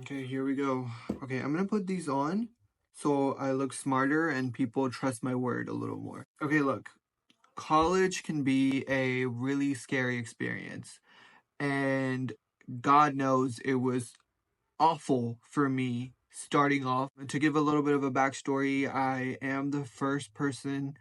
Okay, here we go. Okay, I'm gonna put these on so I look smarter and people trust my word a little more. Okay, look, college can be a really scary experience, and God knows it was awful for me starting off. To give a little bit of a backstory, I am the first person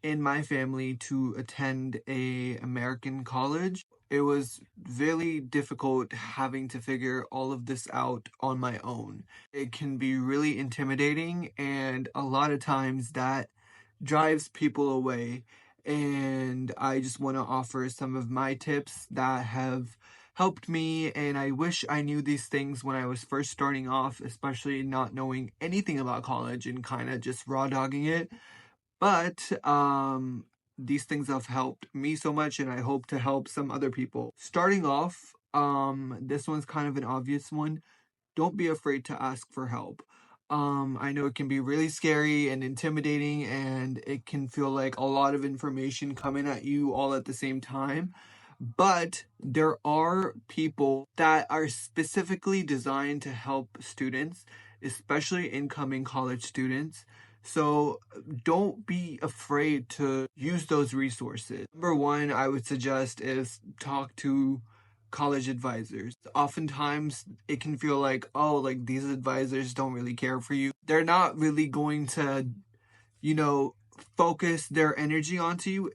in my family to attend a American college. It was really difficult having to figure all of this out on my own. It can be really intimidating, and a lot of times that drives people away. And I just want to offer some of my tips that have helped me, and I wish I knew these things when I was first starting off, especially not knowing anything about college and kind of just raw dogging it. But these things have helped me so much, and I hope to help some other people. Starting off, this one's kind of an obvious one. Don't be afraid to ask for help. I know it can be really scary and intimidating, and it can feel like a lot of information coming at you all at the same time. But there are people that are specifically designed to help students, especially incoming college students. So don't be afraid to use those resources. Number one, I would suggest is talk to college advisors. Oftentimes, it can feel like, oh, like these advisors don't really care for you. They're not really going to, you know, focus their energy onto you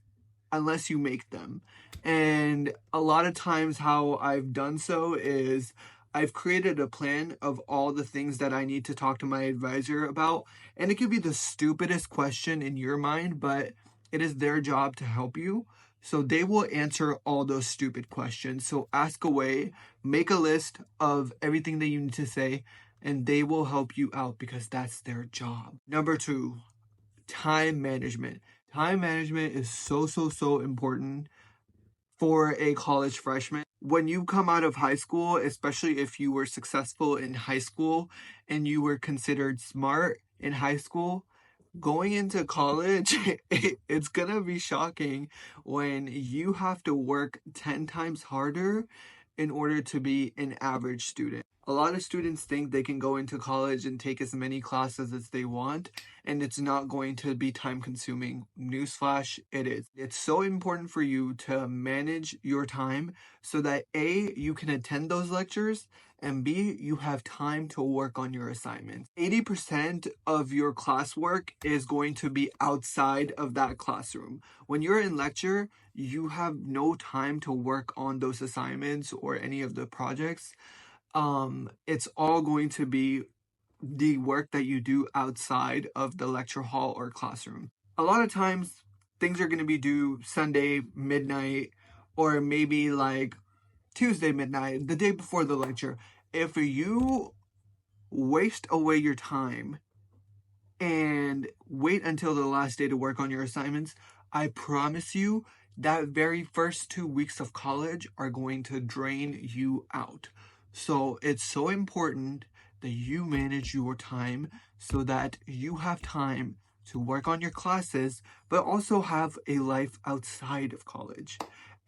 unless you make them. And a lot of times, how I've done so is I've created a plan of all the things that I need to talk to my advisor about. And it could be the stupidest question in your mind, but it is their job to help you. So they will answer all those stupid questions. So ask away, make a list of everything that you need to say, and they will help you out because that's their job. Number two, time management. Time management is so important for a college freshman. When you come out of high school, especially if you were successful in high school and you were considered smart in high school, going into college, it's gonna be shocking when you have to work 10 times harder in order to be an average student. A lot of students think they can go into college and take as many classes as they want, and it's not going to be time consuming. Newsflash, it is. It's so important for you to manage your time so that A, you can attend those lectures, and B, you have time to work on your assignments. 80% of your classwork is going to be outside of that classroom. When you're in lecture, you have no time to work on those assignments or any of the projects. It's all going to be the work that you do outside of the lecture hall or classroom. A lot of times, things are going to be due Sunday midnight or maybe like Tuesday midnight, the day before the lecture. If you waste away your time and wait until the last day to work on your assignments, I promise you that very first 2 weeks of college are going to drain you out. So it's so important that you manage your time so that you have time to work on your classes, but also have a life outside of college.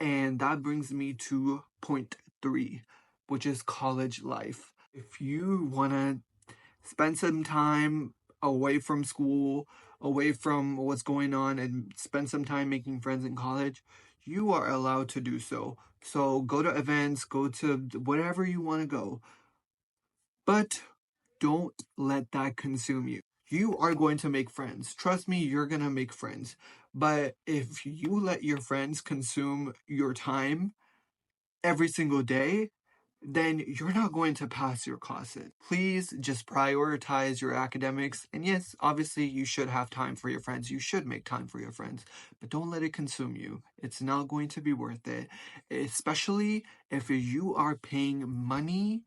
And that brings me to point three, which is college life. If you want to spend some time away from school, away from what's going on, and spend some time making friends in college, you are allowed to do so. So go to events, go to whatever you want to go. But don't let that consume you. You are going to make friends. Trust me, you're going to make friends. But if you let your friends consume your time every single day, then you're not going to pass your classes. Please just prioritize your academics. And yes, obviously, you should have time for your friends. You should make time for your friends, but don't let it consume you. It's not going to be worth it, especially if you are paying money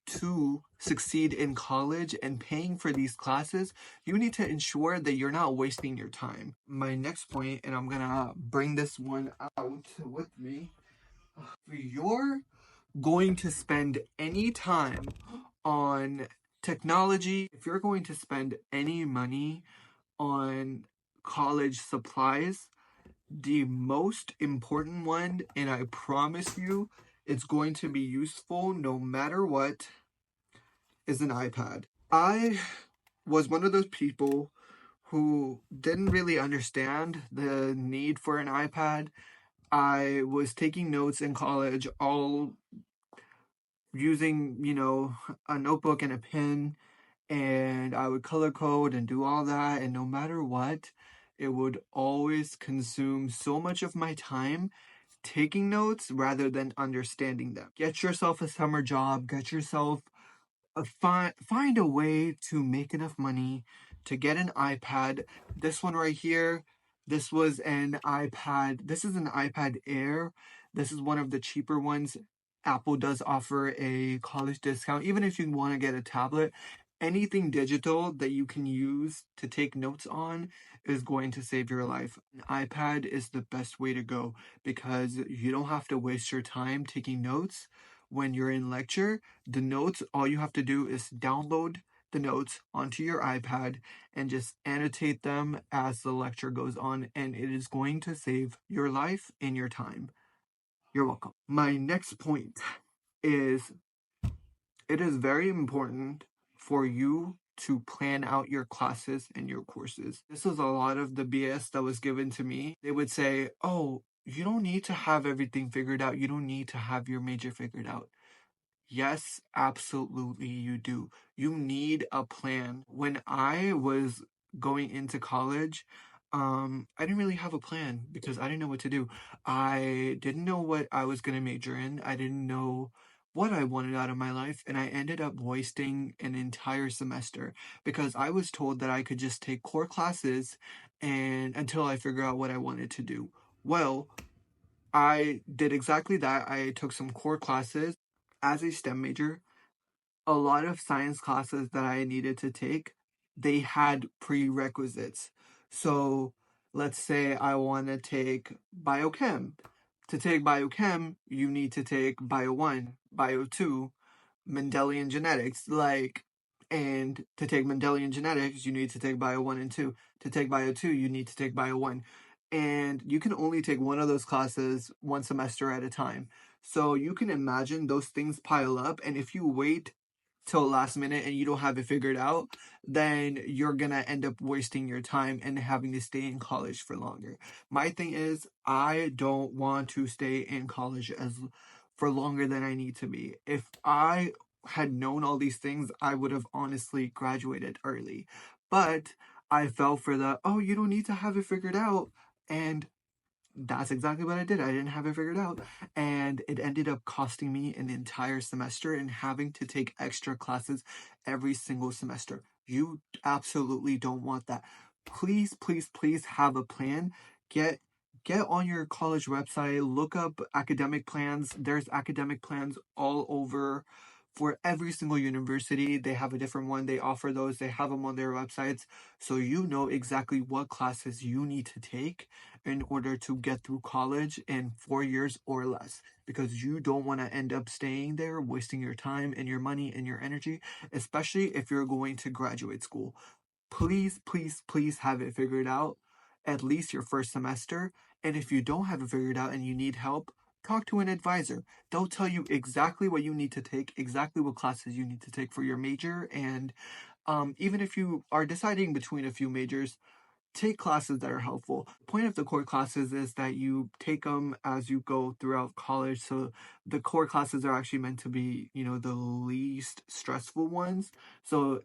to succeed in college and paying for these classes. You need to ensure that you're not wasting your time. My next point, and I'm gonna bring this one out with me. If you're going to spend any time on technology, if you're going to spend any money on college supplies, the most important one, and I promise you it's going to be useful no matter what, is an iPad. I was one of those people who didn't really understand the need for an iPad. I was taking notes in college, all using, a notebook and a pen, and I would color code and do all that. And no matter what, it would always consume so much of my time taking notes rather than understanding them. Get yourself a summer job, get yourself find a way to make enough money to get an iPad. This one right here, this was an iPad. This is an iPad Air. This is one of the cheaper ones. Apple does offer a college discount. Even if you want to get a tablet, anything digital that you can use to take notes on is going to save your life. An iPad is the best way to go because you don't have to waste your time taking notes when you're in lecture. The notes, all you have to do is download the notes onto your iPad and just annotate them as the lecture goes on, and it is going to save your life and your time. You're welcome. My next point is it is very important for you to plan out your classes and your courses. This was a lot of the BS that was given to me. They would say, oh, you don't need to have everything figured out. You don't need to have your major figured out. Yes, absolutely you do. You need a plan. When I was going into college, I didn't really have a plan because I didn't know what to do. I didn't know what I was going to major in. I didn't know what I wanted out of my life, and I ended up wasting an entire semester because I was told that I could just take core classes and until I figure out what I wanted to do. Well, I did exactly that. I took some core classes as a STEM major. A lot of science classes that I needed to take, they had prerequisites. So let's say I want to take biochem. To take biochem, you need to take bio 1, bio 2, Mendelian genetics. And to take Mendelian genetics, you need to take bio 1 and 2. To take bio 2, you need to take bio 1. And you can only take one of those classes one semester at a time. So you can imagine those things pile up. And if you wait till last minute and you don't have it figured out, then you're gonna end up wasting your time and having to stay in college for longer. My thing is, I don't want to stay in college as for longer than I need to be. If I had known all these things, I would have honestly graduated early. But I fell for the, oh, you don't need to have it figured out. And that's exactly what I did. I didn't have it figured out. And it ended up costing me an entire semester and having to take extra classes every single semester. You absolutely don't want that. Please, please, please have a plan. Get get on your college website, look up academic plans. There's academic plans all over for every single university. They have a different one. They offer those. They have them on their websites. So you know exactly what classes you need to take in order to get through college in 4 years or less because you don't want to end up staying there, wasting your time and your money and your energy, especially if you're going to graduate school. Please, please, please have it figured out at least your first semester. And if you don't have it figured out and you need help, talk to an advisor. They'll tell you exactly what you need to take, exactly what classes you need to take for your major. And even if you are deciding between a few majors, take classes that are helpful. The point of the core classes is that you take them as you go throughout college. So the core classes are actually meant to be, the least stressful ones. So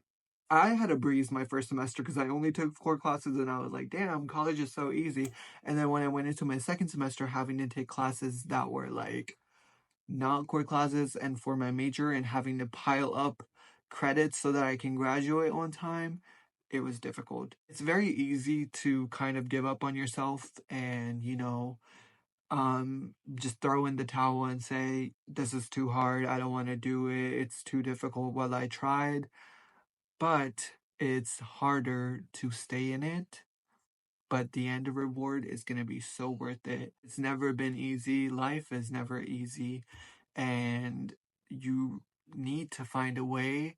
I had a breeze my first semester because I only took core classes and I was like, damn, college is so easy. And then when I went into my second semester, having to take classes that were like not core classes and for my major and having to pile up credits so that I can graduate on time, it was difficult. It's very easy to kind of give up on yourself and, just throw in the towel and say, this is too hard. I don't want to do it. It's too difficult. Well, I tried, but it's harder to stay in it. But the end reward is going to be so worth it. It's never been easy. Life is never easy. And you need to find a way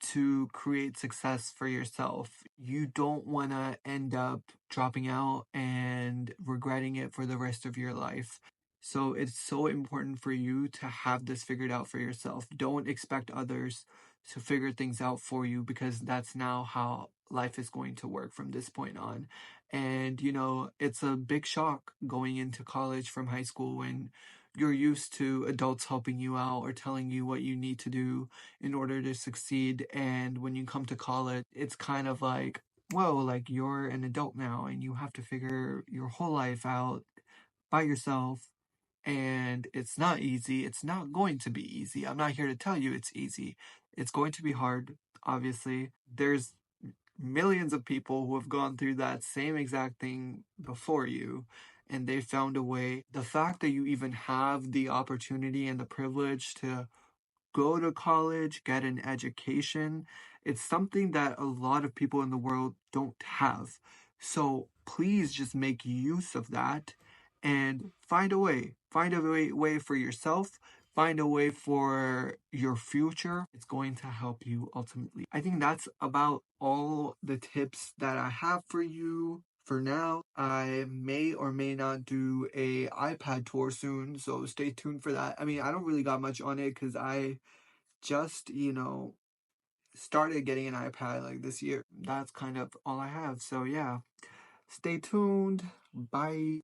to create success for yourself. You don't want to end up dropping out and regretting it for the rest of your life. So it's so important for you to have this figured out for yourself. Don't expect others to figure things out for you, because that's now how life is going to work from this point on. And, it's a big shock going into college from high school when you're used to adults helping you out or telling you what you need to do in order to succeed. And when you come to college, it's kind of like, whoa, like you're an adult now and you have to figure your whole life out by yourself. And it's not easy. It's not going to be easy. I'm not here to tell you it's easy. It's going to be hard, obviously. There's millions of people who have gone through that same exact thing before you, and they found a way. The fact that you even have the opportunity and the privilege to go to college, get an education, it's something that a lot of people in the world don't have. So please just make use of that and find a way. Find a way for yourself. Find a way for your future. It's going to help you ultimately. I think that's about all the tips that I have for you. For now, I may or may not do a iPad tour soon, so stay tuned for that. I mean, I don't really got much on it because I just, started getting an iPad like this year. That's kind of all I have. So yeah, stay tuned. Bye.